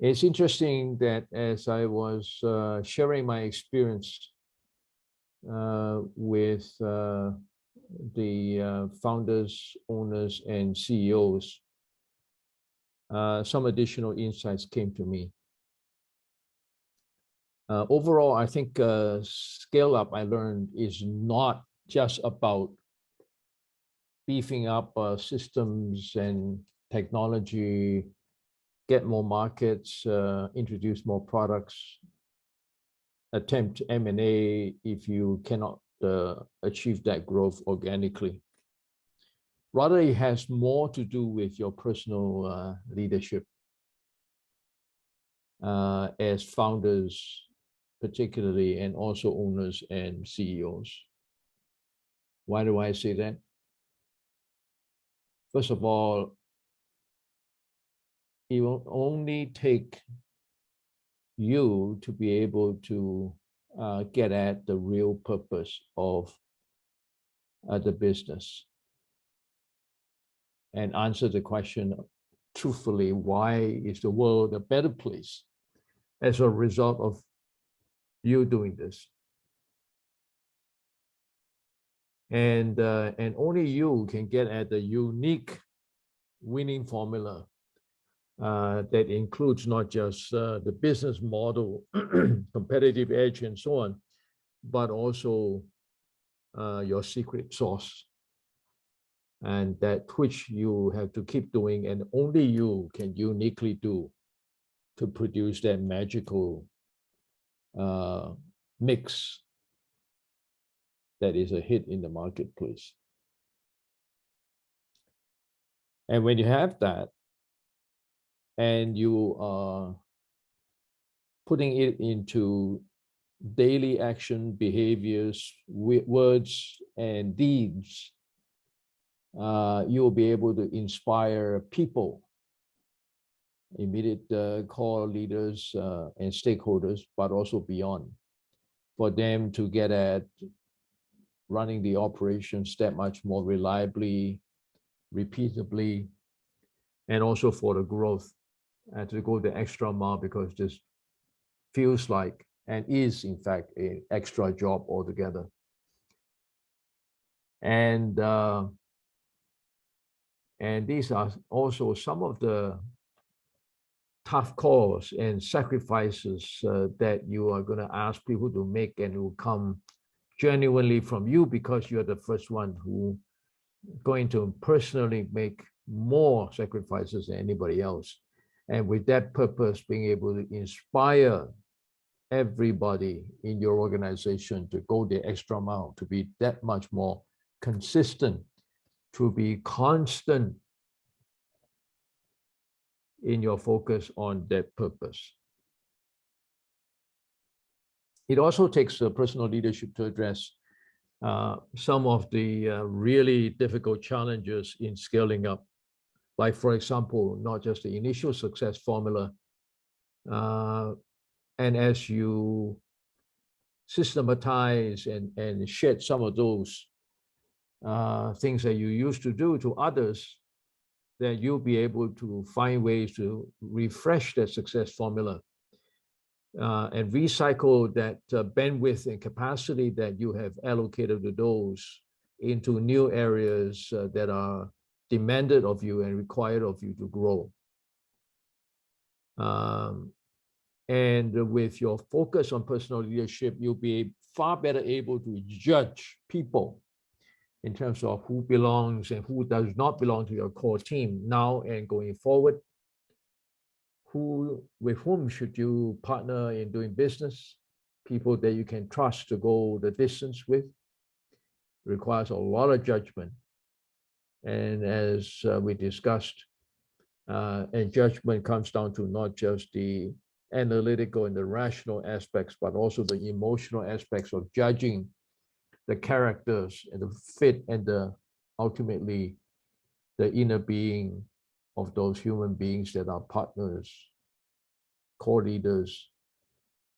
It's interesting that as I was sharing my experience with the founders, owners, and CEOs, some additional insights came to me. Overall, I think scale up, I learned, is not just about beefing up systems and technology, get more markets, introduce more products, attempt M&A if you cannot achieve that growth organically. Rather, it has more to do with your personal leadership as founders, particularly, and also owners and CEOs. Why do I say that? First of all, it will only take you to be able to get at the real purpose of the business and answer the question truthfully, why is the world a better place as a result of you doing this? And only you can get at the unique winning formula that includes not just the business model, competitive edge, and so on, but also your secret sauce. And that which you have to keep doing, and only you can uniquely do to produce that magical mix that is a hit in the marketplace. And when you have that, and you are putting it into daily action, behaviors, words, and deeds, you will be able to inspire people, immediate core leaders and stakeholders, but also beyond, for them to get at running the operations that much more reliably, repeatably, and also for the growth, and to go the extra mile, because this feels like and is in fact an extra job altogether. And these are also some of the tough calls and sacrifices that you are going to ask people to make, and it will come genuinely from you, because you're the first one who going to personally make more sacrifices than anybody else. And with that purpose, being able to inspire everybody in your organization to go the extra mile, to be that much more consistent, to be constant in your focus on that purpose. It also takes personal leadership to address some of the really difficult challenges in scaling up. Like, for example, not just the initial success formula, and as you systematize and shed some of those things that you used to do to others, that you'll be able to find ways to refresh that success formula and recycle that bandwidth and capacity that you have allocated to those into new areas that are demanded of you and required of you to grow. And with your focus on personal leadership, you'll be far better able to judge people in terms of who belongs and who does not belong to your core team now and going forward. With whom should you partner in doing business? People that you can trust to go the distance with. Requires a lot of judgment. And as we discussed, and judgment comes down to not just the analytical and the rational aspects, but also the emotional aspects of judging the characters and the fit and ultimately the inner being of those human beings that are partners, core leaders,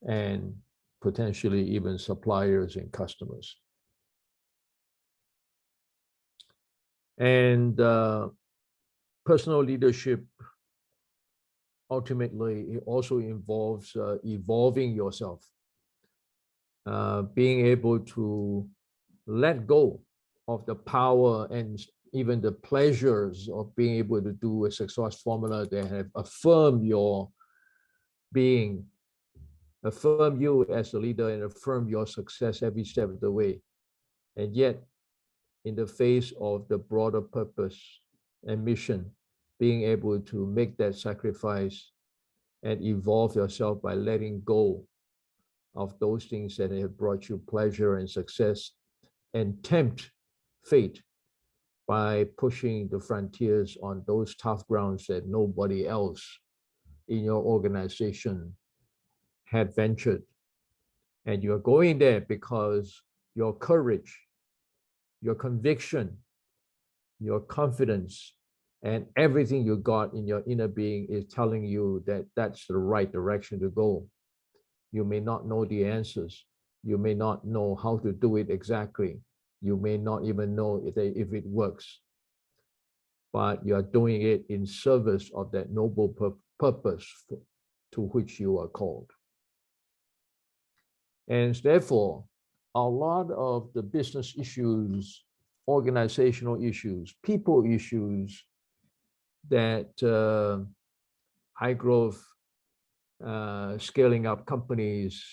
and potentially even suppliers and customers. And personal leadership ultimately, it also involves evolving yourself, being able to let go of the power and even the pleasures of being able to do a success formula that have affirmed your being, affirm you as a leader, and affirm your success every step of the way. And yet, in the face of the broader purpose and mission, being able to make that sacrifice and evolve yourself by letting go of those things that have brought you pleasure and success, and tempt fate by pushing the frontiers on those tough grounds that nobody else in your organization had ventured. And you're going there because your courage, your conviction, your confidence, and everything you got in your inner being is telling you that that's the right direction to go. You may not know the answers. You may not know how to do it exactly. You may not even know if it works. But you are doing it in service of that noble purpose to which you are called. And therefore, a lot of the business issues, organizational issues, people issues that high growth, scaling up companies,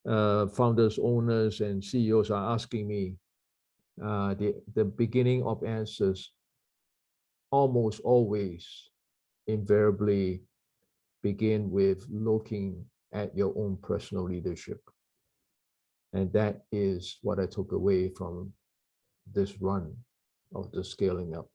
founders, owners, and CEOs are asking me, the beginning of answers almost always invariably begin with looking at your own personal leadership. And that is what I took away from this run of the scaling up.